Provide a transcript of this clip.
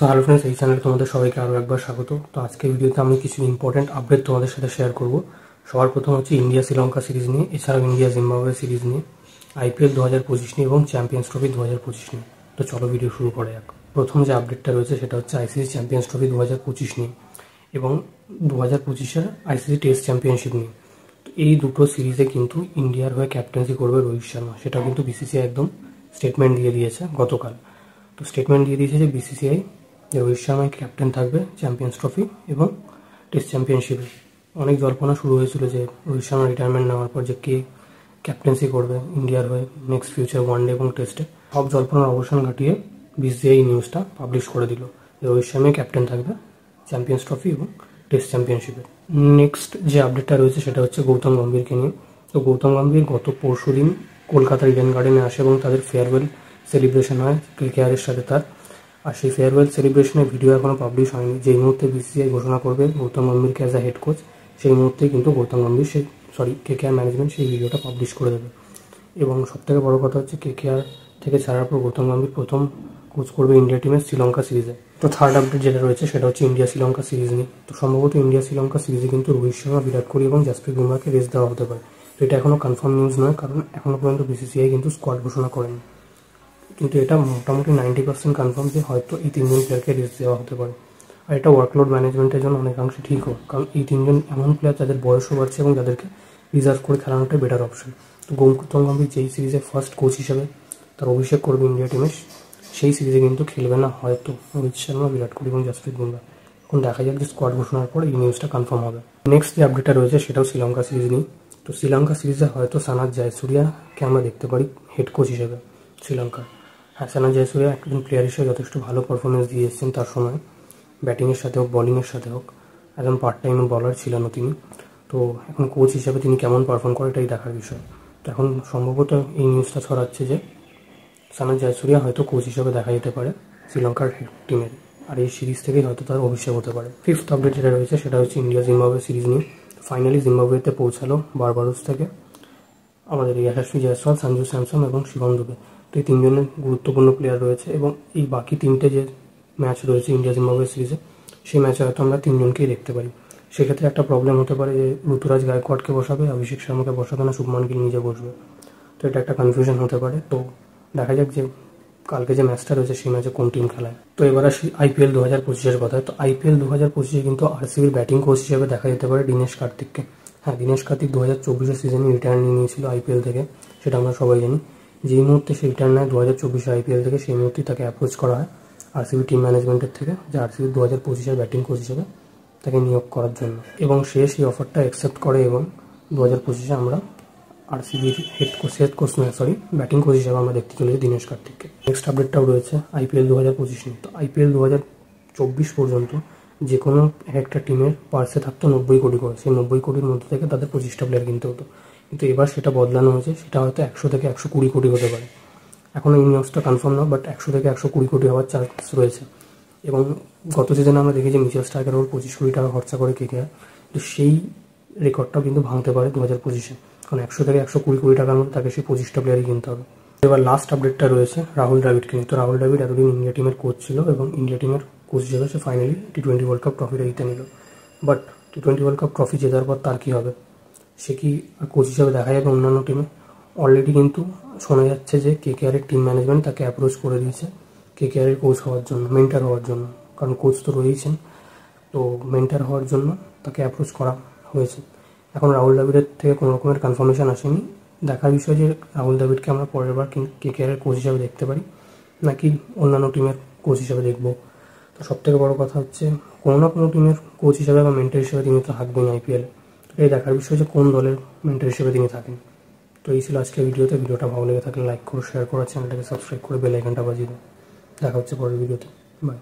So hello friends, এই চ্যানেলে তোমাদের সবাইকে আরও একবার স্বাগত। তো আজকের ভিডিওতে আমি কিছু ইম্পর্টেন্ট আপডেট তোমাদের সাথে শেয়ার করব। সবার প্রথম হচ্ছে ইন্ডিয়া শ্রীলঙ্কা সিরিজ নিয়ে, এছাড়াও ইন্ডিয়া জিম্বাবুয়ে সিরিজ নিয়ে, IPL 2025 নিয়ে এবং চ্যাম্পিয়ন্স ট্রফি 2025 নিয়ে। তো চলো ভিডিও শুরু করা যাক। প্রথম যে আপডেটটা রয়েছে সেটা হচ্ছে ICC চ্যাম্পিয়ন্স ট্রফি 2025 নিয়ে এবং 2025-এর ICC টেস্ট চ্যাম্পিয়নশিপ নিয়ে। তো এই দুটো সিরিজে কিন্তু ইন্ডিয়ার হয়ে ক্যাপ্টেন্সি করবে রোহিত শর্মা। সেটা কিন্তু BCCI একদম স্টেটমেন্ট দিয়ে দিয়েছে গতকাল। তো স্টেটমেন্ট দিয়ে দিয়েছে যে BCCI রোহিত শর্মা ক্যাপ্টেন থাকবে চ্যাম্পিয়ন্স ট্রফি এবং টেস্ট চ্যাম্পিয়নশিপে। অনেক জল্পনা শুরু হয়েছিল যে রোহিত শর্মা রিটায়ারমেন্ট নেওয়ার পর যে কে ক্যাপ্টেন্সি করবে ইন্ডিয়ার হয়ে নেক্সট ফিউচার ওয়ানডে এবং টেস্টে। সব জল্পনার অবসান ঘটিয়ে BCCI নিউজটা পাবলিশ করে দিল যে রোহিত শর্মা ক্যাপ্টেন থাকবে চ্যাম্পিয়ন্স ট্রফি এবং টেস্ট চ্যাম্পিয়নশিপে। নেক্সট যে আপডেটটা রয়েছে সেটা হচ্ছে গৌতম গম্ভীরকে নিয়ে। তো গৌতম গম্ভীর গত পরশুদিন কলকাতার ইডেন গার্ডেনে আসে এবং তাদের ফেয়ারওয়েল সেলিব্রেশন হয় KKR-এর সাথে তার। আর সেই ফেয়ারওয়েল সেলিব্রেশনের ভিডিও এখনও পাবলিশ হয়নি। যেই মুহূর্তে BCCI ঘোষণা করবে গৌতম গম্ভীরকে অ্যাজ আ হেড কোচ, সেই মুহূর্তেই কিন্তু গৌতম গম্ভীর KKR ম্যানেজমেন্ট সেই ভিডিওটা পাবলিশ করে দেবে। এবং সবথেকে বড় কথা হচ্ছে KKR থেকে ছাড়ার পর গৌতম গম্ভীর প্রথম কোচ করবে ইন্ডিয়া টিমের শ্রীলঙ্কা সিরিজে। তো থার্ড আপডেট যেটা রয়েছে সেটা হচ্ছে ইন্ডিয়া শ্রীলঙ্কা সিরিজ নিয়ে। তো সম্ভবত ইন্ডিয়া শ্রীলঙ্কা সিরিজে কিন্তু রোহিত শর্মা, বিরাট কোহলি এবং জাসপ্রীত বুমরাহকে রেস্ট দেওয়া হতে পারে। তো এটা এখনও কনফার্ম নিউজ নয়, কারণ এখনও পর্যন্ত BCCI কিন্তু স্কোয়াড ঘোষণা করেনি। কিন্তু এটা মোটামুটি 90% কনফার্ম যে হয়তো এই তিনজন প্লেয়ারকে রেস্ট দেওয়া হতে পারে। আর এটা ওয়ার্কলোড ম্যানেজমেন্টের জন্য অনেকাংশে ঠিক হোক, কারণ এই তিনজন এমন প্লেয়ার যাদের বয়সও বাড়ছে এবং যাদেরকে রিজার্ভ করে খেলানোটাই বেটার অপশন। তো গৌতম গম্ভীর যেই সিরিজে ফার্স্ট কোচ হিসেবে তার অভিষেক করবে ইন্ডিয়া টিমে, সেই সিরিজে কিন্তু খেলবে না হয়তো রোহিত শর্মা, বিরাট কোহলি এবং জাসপ্রীত বুমরাহ। এখন দেখা যাক যে স্কোয়াড ঘোষণার পর এই নিউজটা কনফার্ম হবে। নেক্সট যে আপডেটটা রয়েছে সেটাও শ্রীলঙ্কা সিরিজ নিয়ে। তো শ্রীলঙ্কা সিরিজে হয়তো সানাথ জয়সূরিয়াকে আমরা দেখতে পারি হেড কোচ হিসেবে শ্রীলঙ্কার। হ্যাঁ, সানাথ জয়সূরিয়া একজন প্লেয়ার হিসেবে যথেষ্ট ভালো পারফরমেন্স দিয়ে এসেছেন তার সময়, ব্যাটিংয়ের সাথে হোক বোলিংয়ের সাথে হোক। একজন পার্ট টাইম বলার ছিলেন তিনি। তো এখন কোচ হিসেবে তিনি কেমন পারফর্ম করে এটাই দেখার বিষয়। তো এখন সম্ভবত এই নিউজটা ছড়াচ্ছে যে সানাথ জয়সূরিয়া হয়তো কোচ হিসেবে দেখা যেতে পারে শ্রীলঙ্কার টিমের, আর এই সিরিজ থেকেই হয়তো তার অভিষেক হতে পারে। ফিফথ আপডেট যেটা রয়েছে সেটা হচ্ছে ইন্ডিয়া জিম্বাবুয়ে সিরিজ নিয়ে। ফাইনালি জিম্বাবুয়েতে পৌঁছালো বারবাডোস থেকে আমাদের যশস্বী জয়সওয়াল, সঞ্জু স্যামসন এবং শিবম দুবে। তো এই তিনজনের গুরুত্বপূর্ণ প্লেয়ার রয়েছে এবং এই বাকি তিনটে যে ম্যাচ রয়েছে ইন্ডিয়া জিম্বাবুয়ে সিরিজে, সেই ম্যাচে হয়তো আমরা তিনজনকেই দেখতে পারি। সেক্ষেত্রে একটা প্রবলেম হতে পারে যে ঋতুরাজ গায়কোয়াড়কে বসাবে, অভিষেক শর্মাকে বসাবে না শুভমান গিল নিজে বসবে। তো এটা একটা কনফিউশন হতে পারে। তো দেখা যাক যে কালকে যে ম্যাচটা রয়েছে সেই ম্যাচে কোন টিম খেলায়। তো এবার আসি IPL 2025-এর কথায়। তো IPL 2025-এ কিন্তু RCBর ব্যাটিং কোচ হিসেবে দেখা যেতে পারে দীনেশ কার্তিককে। হ্যাঁ, দীনেশ কার্তিক 2024-এর সিজনে রিটায়ার নিয়ে নিয়েছিল IPL থেকে, সেটা আমরা সবাই জানি। যেই মুহূর্তে সে রিটায়ার নেয় 2024 IPL থেকে, সেই মুহূর্তেই তাকে অ্যাপ্রোচ করা হয় RCB টিম ম্যানেজমেন্টের থেকে যে RCB 2025-এর ব্যাটিং কোচ হিসেবে তাকে নিয়োগ করার জন্য, এবং সে সেই অফারটা অ্যাকসেপ্ট করে এবং 2025-এ আমরা RCBর ব্যাটিং কোচ হিসেবে আমরা দেখতে চলেছি দীনেশ কার্তিককে। নেক্সট আপডেটটাও রয়েছে IPL 2025 নিয়ে। তো IPL 2024 পর্যন্ত যে কোনো একটা টিমের পার্সে থাকতো 90 কোটি করে। সেই 90 কোটির মধ্যে থেকে তাদের 25টা প্লেয়ার কিনতে হতো, কিন্তু এবার সেটা বদলানো হয়েছে। সেটা হয়তো 100 থেকে 120 কোটি হতে পারে। এখনও এই নিউজটা কনফার্ম না, বাট 100 থেকে 120 কোটি হওয়ার চান্স রয়েছে। এবং গত সিজনে আমরা দেখেছি মিচেল স্টার্কের ওর 25 কোটি টাকা খরচা করে KKR। তো সেই রেকর্ডটাও কিন্তু ভাঙতে পারে 2025-এ, কারণ 100 থেকে 120 কোটি টাকার মধ্যে তাকে সেই 25টা প্লেয়ারই কিনতে হবে। এবার লাস্ট আপডেটটা রয়েছে রাহুল দ্রাবিড়কে নিয়ে। তো রাহুল দ্রাবিড় এতদিন ইন্ডিয়া টিমের কোচ ছিল এবং ইন্ডিয়া টিমের কোচ হিসেবে সে ফাইনালি T20 ওয়ার্ল্ড কাপ ট্রফিটা জিতে নিল। But T20 world cup trophy জেতার পর তার কী হবে? সে কি কোচ হিসেবে দেখা যাবে অন্যান্য টিমে? অলরেডি কিন্তু শোনা যাচ্ছে যে KKR-এর টিম ম্যানেজমেন্ট তাকে অ্যাপ্রোচ করে দিয়েছে KKR-এর কোচ হওয়ার জন্য, মেন্টার হওয়ার জন্য। কারণ কোচ তো রয়েছেন, তো মেন্টার হওয়ার জন্য তাকে অ্যাপ্রোচ করা হয়েছে। এখন রাহুল দ্রাবিড়ের থেকে কোনো রকমের কনফার্মেশন আসেনি। দেখার বিষয় যে রাহুল দ্রাবিড়কে আমরা পরের বার KKR-এর কোচ হিসাবে দেখতে পারি নাকি অন্যান্য টিমের কোচ হিসাবে দেখব। তো সবথেকে বড় কথা হচ্ছে কোনো না কোনো টিমের কোচ হিসাবে বা মেন্টার হিসেবে তিনি তো থাকবেন IPL-এ। এই দেখার বিষয় যে কোন দলের মেন্টার হিসেবে তিনি থাকেন। তো এই ছিল আজকের ভিডিওতে। ভিডিওটা ভালো লেগে থাকলে লাইক করো, শেয়ার করো, চ্যানেলটাকে সাবস্ক্রাইব করে বেল আইকনটা বাজিয়ে দাও। দেখা হচ্ছে পরের ভিডিওতে। বাই।